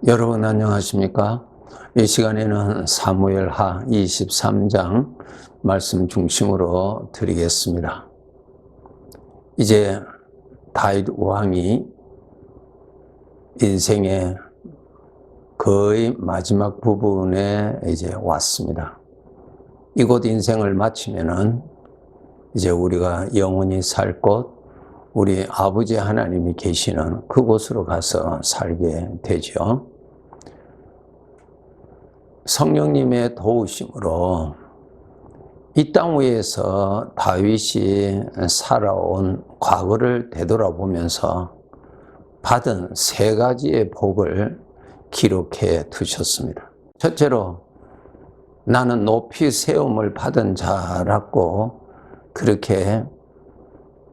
여러분 안녕하십니까? 이 시간에는 사무엘하 23장 말씀 중심으로 드리겠습니다. 이제 다윗 왕이 인생의 거의 마지막 부분에 이제 왔습니다. 이곳 인생을 마치면은 이제 우리가 영원히 살 곳, 우리 아버지 하나님이 계시는 그곳으로 가서 살게 되죠. 성령님의 도우심으로 이 땅 위에서 다윗이 살아온 과거를 되돌아보면서 받은 세 가지의 복을 기록해 두셨습니다. 첫째로 나는 높이 세움을 받은 자라고 그렇게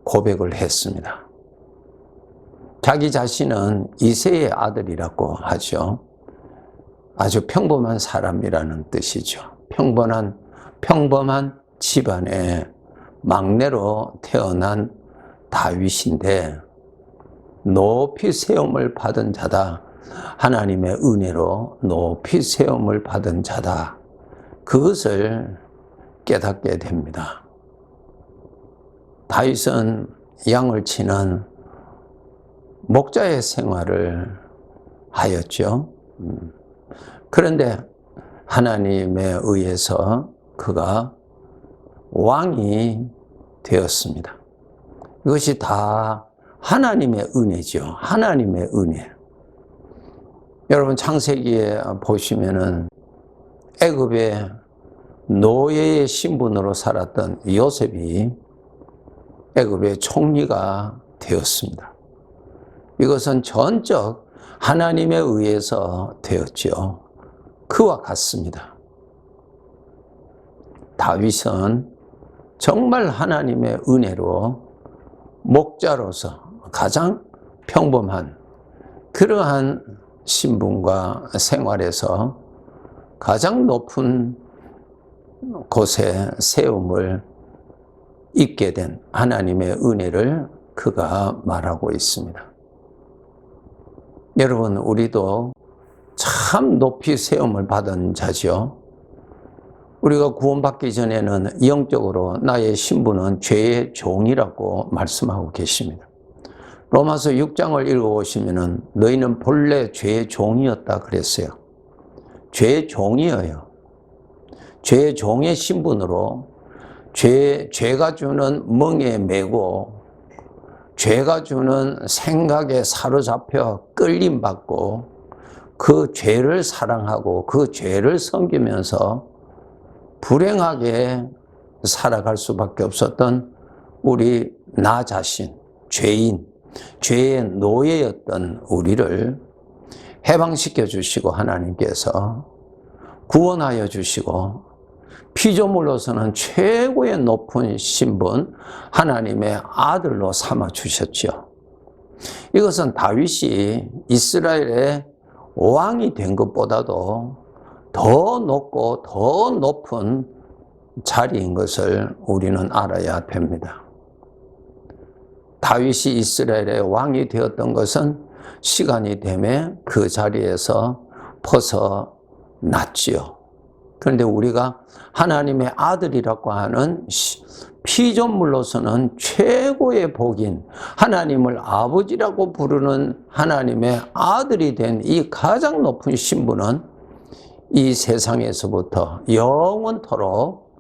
고백을 했습니다. 자기 자신은 이새의 아들이라고 하죠. 아주 평범한 사람이라는 뜻이죠. 평범한 집안의 막내로 태어난 다윗인데 높이 세움을 받은 자다. 하나님의 은혜로 높이 세움을 받은 자다. 그것을 깨닫게 됩니다. 다윗은 양을 치는 목자의 생활을 하였죠. 그런데 하나님에 의해서 그가 왕이 되었습니다. 이것이 다 하나님의 은혜죠. 하나님의 은혜. 여러분 창세기에 보시면은 애굽의 노예의 신분으로 살았던 요셉이 애굽의 총리가 되었습니다. 이것은 전적 하나님에 의해서 되었죠. 그와 같습니다. 다윗은 정말 하나님의 은혜로 목자로서 가장 평범한 그러한 신분과 생활에서 가장 높은 곳에 세움을 입게 된 하나님의 은혜를 그가 말하고 있습니다. 여러분, 우리도 참 높이 세움을 받은 자죠. 우리가 구원받기 전에는 영적으로 나의 신분은 죄의 종이라고 말씀하고 계십니다. 로마서 6장을 읽어보시면 너희는 본래 죄의 종이었다 그랬어요. 죄의 종이에요. 죄의 종의 신분으로 죄가 주는 멍에 매고 죄가 주는 생각에 사로잡혀 끌림받고 그 죄를 사랑하고 그 죄를 섬기면서 불행하게 살아갈 수밖에 없었던 우리 나 자신, 죄인, 죄의 노예였던 우리를 해방시켜 주시고 하나님께서 구원하여 주시고 피조물로서는 최고의 높은 신분 하나님의 아들로 삼아 주셨죠. 이것은 다윗이 이스라엘의 왕이 된 것보다도 더 높고 더 높은 자리인 것을 우리는 알아야 됩니다. 다윗이 이스라엘의 왕이 되었던 것은 시간이 되면 그 자리에서 벗어났지요. 그런데 우리가 하나님의 아들이라고 하는 피조물로서는 최고의 복인 하나님을 아버지라고 부르는 하나님의 아들이 된 이 가장 높은 신분은 이 세상에서부터 영원토록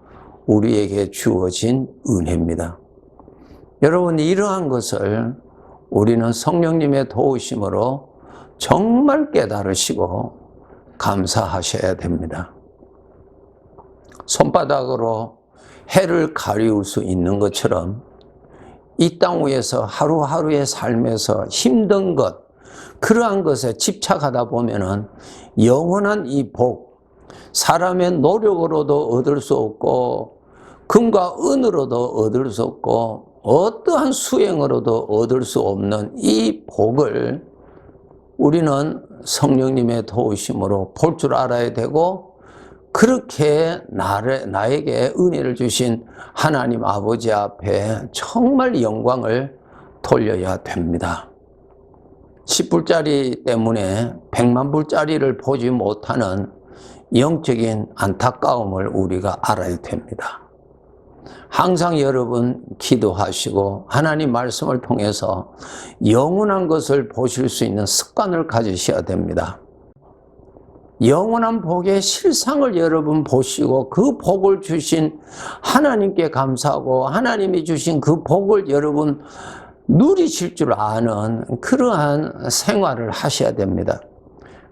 우리에게 주어진 은혜입니다. 여러분, 이러한 것을 우리는 성령님의 도우심으로 정말 깨달으시고 감사하셔야 됩니다. 손바닥으로 해를 가리울 수 있는 것처럼 이 땅 위에서 하루하루의 삶에서 힘든 것, 그러한 것에 집착하다 보면은 영원한 이 복, 사람의 노력으로도 얻을 수 없고 금과 은으로도 얻을 수 없고 어떠한 수행으로도 얻을 수 없는 이 복을 우리는 성령님의 도우심으로 볼 줄 알아야 되고, 그렇게 나에게 은혜를 주신 하나님 아버지 앞에 정말 영광을 돌려야 됩니다. 10불짜리 때문에 100만 불짜리를 보지 못하는 영적인 안타까움을 우리가 알아야 됩니다. 항상 여러분 기도하시고 하나님 말씀을 통해서 영원한 것을 보실 수 있는 습관을 가지셔야 됩니다. 영원한 복의 실상을 여러분 보시고 그 복을 주신 하나님께 감사하고 하나님이 주신 그 복을 여러분 누리실 줄 아는 그러한 생활을 하셔야 됩니다.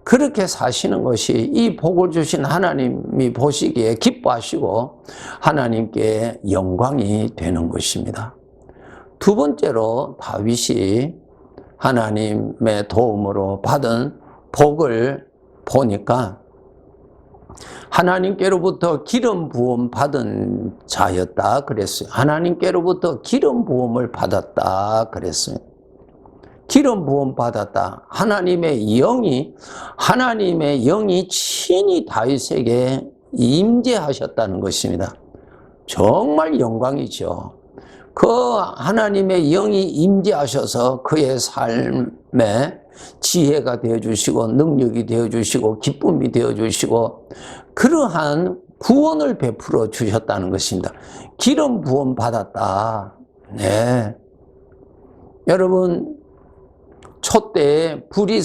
그렇게 사시는 것이 이 복을 주신 하나님이 보시기에 기뻐하시고 하나님께 영광이 되는 것입니다. 두 번째로 다윗이 하나님의 도움으로 받은 복을 보니까 하나님께로부터 기름 부음 받은 자였다 그랬어요. 하나님께로부터 기름 부음을 받았다 그랬어요. 기름 부음 받았다. 하나님의 영이 친히 다윗에게 임재하셨다는 것입니다. 정말 영광이죠. 그 하나님의 영이 임재하셔서 그의 삶에 지혜가 되어주시고 능력이 되어주시고 기쁨이 되어주시고 그러한 구원을 베풀어 주셨다는 것입니다. 기름 부음 받았다. 네. 여러분 촛대에 불이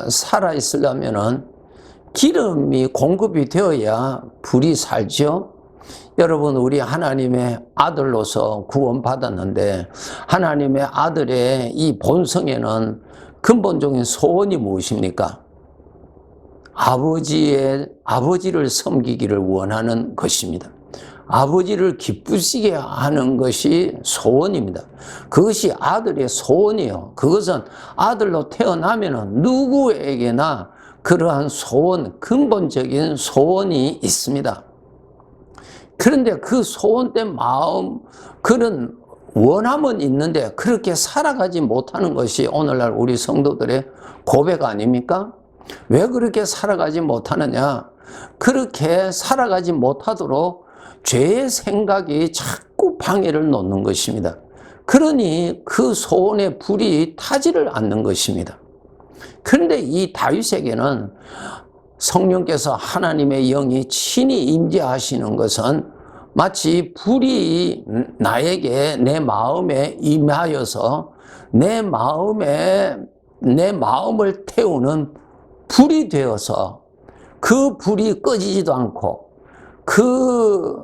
살아있으려면 기름이 공급이 되어야 불이 살죠. 여러분 우리 하나님의 아들로서 구원받았는데 하나님의 아들의 이 본성에는 근본적인 소원이 무엇입니까? 아버지를 섬기기를 원하는 것입니다. 아버지를 기쁘시게 하는 것이 소원입니다. 그것이 아들의 소원이에요. 그것은 아들로 태어나면 누구에게나 그러한 소원, 근본적인 소원이 있습니다. 그런데 그 소원된 마음, 그런 원함은 있는데 그렇게 살아가지 못하는 것이 오늘날 우리 성도들의 고백 아닙니까? 왜 그렇게 살아가지 못하느냐? 그렇게 살아가지 못하도록 죄의 생각이 자꾸 방해를 놓는 것입니다. 그러니 그 소원의 불이 타지를 않는 것입니다. 그런데 이 다윗에게는 성령께서 하나님의 영이 친히 임재하시는 것은 마치 불이 나에게 내 마음에 임하여서 내 마음을 태우는 불이 되어서 그 불이 꺼지지도 않고 그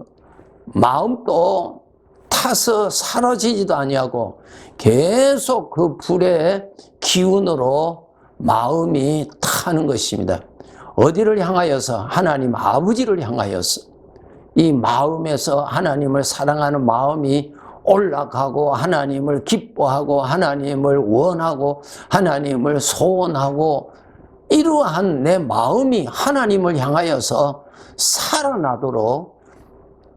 마음도 타서 사라지지도 아니하고 계속 그 불의 기운으로 마음이 타는 것입니다. 어디를 향하여서? 하나님 아버지를 향하여서. 이 마음에서 하나님을 사랑하는 마음이 올라가고 하나님을 기뻐하고 하나님을 원하고 하나님을 소원하고 이러한 내 마음이 하나님을 향하여서 살아나도록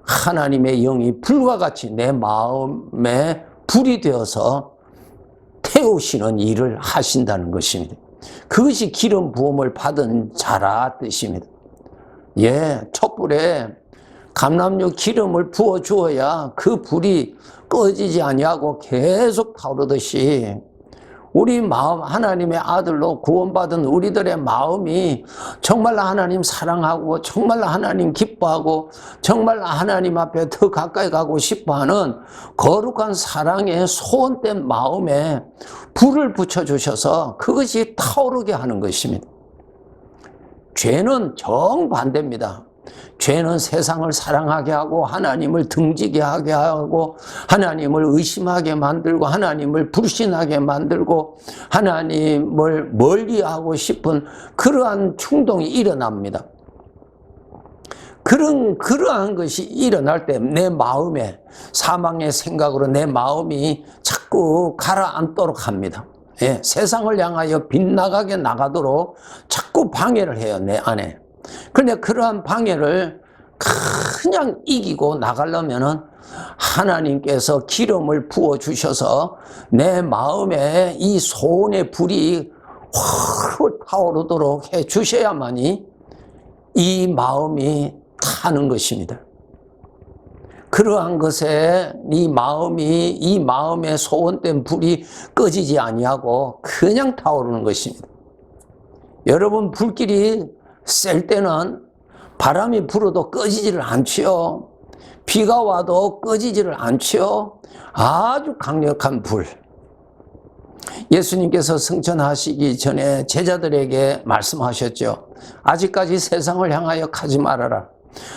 하나님의 영이 불과 같이 내 마음에 불이 되어서 태우시는 일을 하신다는 것입니다. 그것이 기름 부음을 받은 자라 뜻입니다. 촛불에 감람유 기름을 부어 주어야 그 불이 꺼지지 아니하고 계속 타오르듯이 우리 마음, 하나님의 아들로 구원받은 우리들의 마음이 정말로 하나님 사랑하고 정말로 하나님 기뻐하고 정말로 하나님 앞에 더 가까이 가고 싶어하는 거룩한 사랑의 소원된 마음에 불을 붙여주셔서 그것이 타오르게 하는 것입니다. 죄는 정반대입니다. 죄는 세상을 사랑하게 하고 하나님을 등지게 하게 하고 하나님을 의심하게 만들고 하나님을 불신하게 만들고 하나님을 멀리하고 싶은 그러한 충동이 일어납니다. 그러한 것이 일어날 때 내 마음에 사망의 생각으로 내 마음이 자꾸 가라앉도록 합니다. 세상을 향하여 빗나가게 나가도록 자꾸 방해를 해요, 내 안에. 그런데 그러한 방해를 그냥 이기고 나가려면은 하나님께서 기름을 부어 주셔서 내 마음에 이 소원의 불이 확 타오르도록 해 주셔야만이 이 마음이 타는 것입니다. 그러한 것에 이 마음의 소원된 불이 꺼지지 아니하고 그냥 타오르는 것입니다. 여러분, 불길이 셀 때는 바람이 불어도 꺼지지를 않지요. 비가 와도 꺼지지를 않지요. 아주 강력한 불. 예수님께서 승천하시기 전에 제자들에게 말씀하셨죠. 아직까지 세상을 향하여 가지 말아라.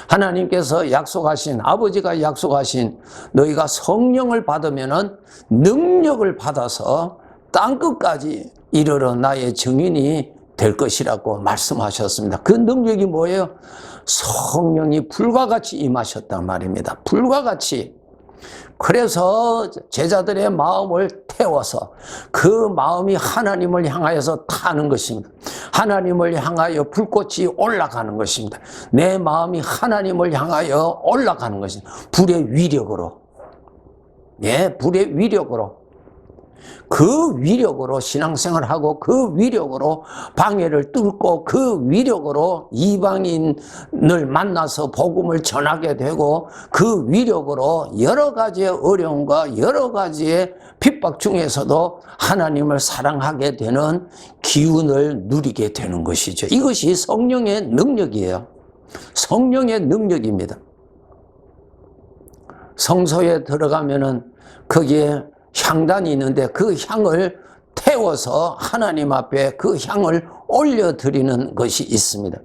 하나님께서 약속하신, 아버지가 약속하신 너희가 성령을 받으면은 능력을 받아서 땅끝까지 이르러 나의 증인이 될 것이라고 말씀하셨습니다. 그 능력이 뭐예요? 성령이 불과 같이 임하셨단 말입니다. 불과 같이. 그래서 제자들의 마음을 태워서 그 마음이 하나님을 향하여서 타는 것입니다. 하나님을 향하여 불꽃이 올라가는 것입니다. 내 마음이 하나님을 향하여 올라가는 것입니다. 불의 위력으로. 예, 불의 위력으로. 그 위력으로 신앙생활하고 그 위력으로 방해를 뚫고 그 위력으로 이방인을 만나서 복음을 전하게 되고 그 위력으로 여러 가지의 어려움과 여러 가지의 핍박 중에서도 하나님을 사랑하게 되는 기운을 누리게 되는 것이죠. 이것이 성령의 능력이에요. 성령의 능력입니다. 성소에 들어가면은 거기에 향단이 있는데 그 향을 태워서 하나님 앞에 그 향을 올려드리는 것이 있습니다.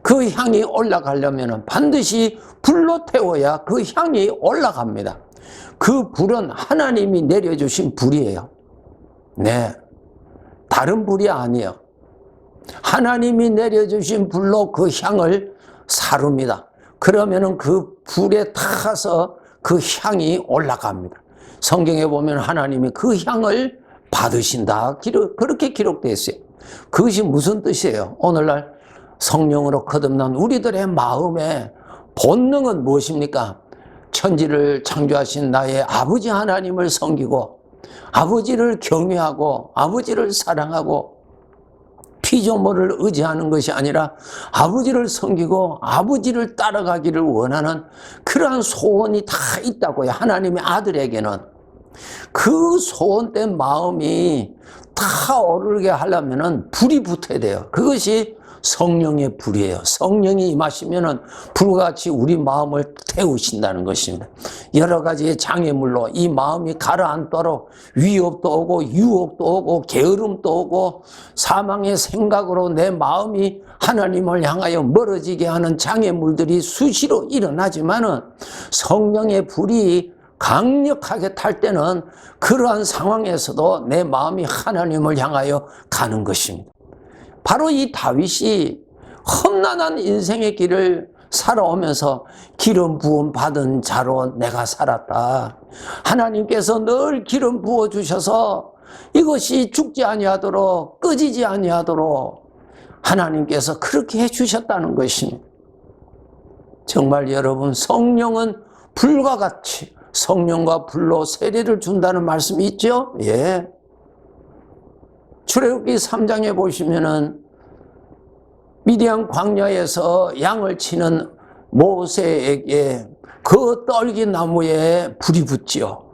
그 향이 올라가려면 반드시 불로 태워야 그 향이 올라갑니다. 그 불은 하나님이 내려주신 불이에요. 네, 다른 불이 아니에요. 하나님이 내려주신 불로 그 향을 사릅니다. 그러면은 그 불에 타서 그 향이 올라갑니다. 성경에 보면 하나님이 그 향을 받으신다. 그렇게 기록되어 있어요. 그것이 무슨 뜻이에요? 오늘날 성령으로 거듭난 우리들의 마음의 본능은 무엇입니까? 천지를 창조하신 나의 아버지 하나님을 섬기고 아버지를 경외하고 아버지를 사랑하고 피조물을 의지하는 것이 아니라 아버지를 섬기고 아버지를 따라가기를 원하는 그러한 소원이 다 있다고요. 하나님의 아들에게는. 그 소원된 마음이 다 오르게 하려면 불이 붙어야 돼요. 그것이 성령의 불이에요. 성령이 임하시면 불같이 우리 마음을 태우신다는 것입니다. 여러 가지의 장애물로 이 마음이 가라앉도록 위협도 오고 유혹도 오고 게으름도 오고 사망의 생각으로 내 마음이 하나님을 향하여 멀어지게 하는 장애물들이 수시로 일어나지만은 성령의 불이 강력하게 탈 때는 그러한 상황에서도 내 마음이 하나님을 향하여 가는 것입니다. 바로 이 다윗이 험난한 인생의 길을 살아오면서 기름 부음 받은 자로 내가 살았다. 하나님께서 늘 기름 부어 주셔서 이것이 죽지 아니하도록 꺼지지 아니하도록 하나님께서 그렇게 해주셨다는 것입니다. 정말 여러분, 성령은 불과 같이 성령과 불로 세례를 준다는 말씀이 있죠? 예. 출애굽기 3장에 보시면은 미디안 광야에서 양을 치는 모세에게 그 떨기나무에 불이 붙지요.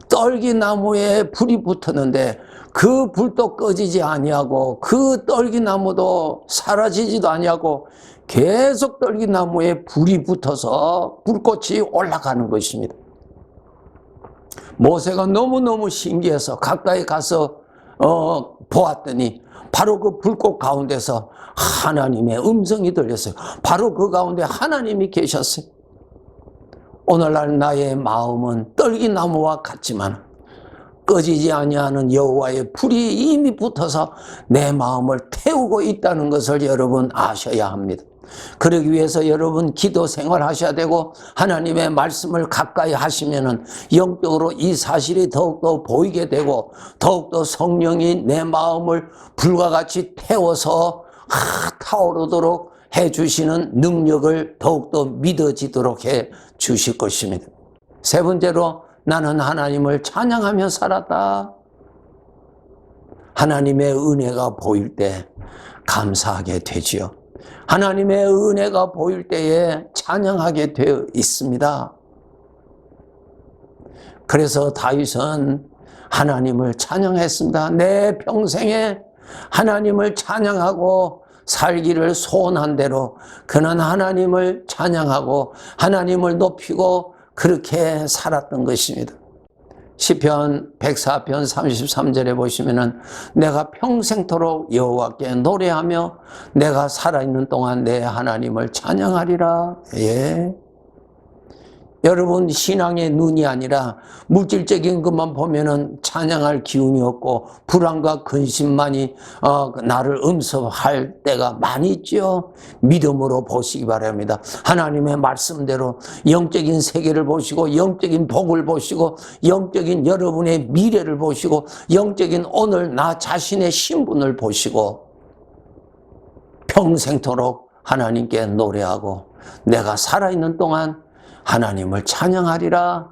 떨기나무에 불이 붙었는데 그 불도 꺼지지 아니하고 그 떨기나무도 사라지지도 아니하고 계속 떨기나무에 불이 붙어서 불꽃이 올라가는 것입니다. 모세가 너무너무 신기해서 가까이 가서 보았더니 바로 그 불꽃 가운데서 하나님의 음성이 들렸어요. 바로 그 가운데 하나님이 계셨어요. 오늘날 나의 마음은 떨기나무와 같지만 꺼지지 아니하는 여호와의 불이 이미 붙어서 내 마음을 태우고 있다는 것을 여러분 아셔야 합니다. 그러기 위해서 여러분 기도 생활하셔야 되고 하나님의 말씀을 가까이 하시면은 영적으로 이 사실이 더욱더 보이게 되고 더욱더 성령이 내 마음을 불과 같이 태워서 타오르도록 해주시는 능력을 더욱더 믿어지도록 해 주실 것입니다. 세 번째로 나는 하나님을 찬양하며 살았다. 하나님의 은혜가 보일 때 감사하게 되지요. 하나님의 은혜가 보일 때에 찬양하게 되어 있습니다. 그래서 다윗은 하나님을 찬양했습니다. 내 평생에 하나님을 찬양하고 살기를 소원한 대로 그는 하나님을 찬양하고 하나님을 높이고 그렇게 살았던 것입니다. 시편 104편 33절에 보시면은 내가 평생토록 여호와께 노래하며 내가 살아있는 동안 내 하나님을 찬양하리라. 예. 여러분, 신앙의 눈이 아니라 물질적인 것만 보면은 찬양할 기운이 없고 불안과 근심만이 나를 음습할 때가 많이 있죠. 믿음으로 보시기 바랍니다. 하나님의 말씀대로 영적인 세계를 보시고 영적인 복을 보시고 영적인 여러분의 미래를 보시고 영적인 오늘 나 자신의 신분을 보시고 평생토록 하나님께 노래하고 내가 살아있는 동안 하나님을 찬양하리라.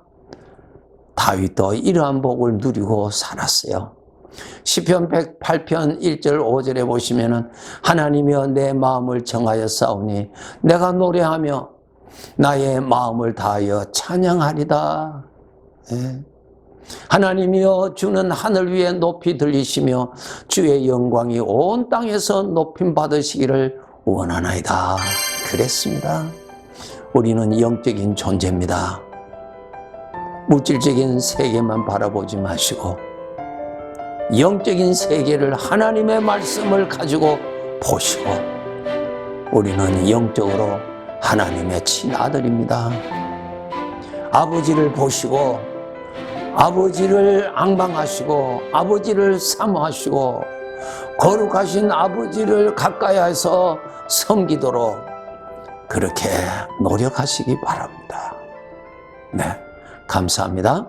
다윗도 이러한 복을 누리고 살았어요. 시편 108편 1절 5절에 보시면은 하나님이여 내 마음을 정하여 싸우니 내가 노래하며 나의 마음을 다하여 찬양하리다. 예. 하나님이여 주는 하늘 위에 높이 들리시며 주의 영광이 온 땅에서 높임 받으시기를 원하나이다. 그랬습니다. 우리는 영적인 존재입니다. 물질적인 세계만 바라보지 마시고 영적인 세계를 하나님의 말씀을 가지고 보시고 우리는 영적으로 하나님의 친아들입니다. 아버지를 보시고 아버지를 앙망하시고 아버지를 사모하시고 거룩하신 아버지를 가까이해서 섬기도록 그렇게 노력하시기 바랍니다. 네, 감사합니다.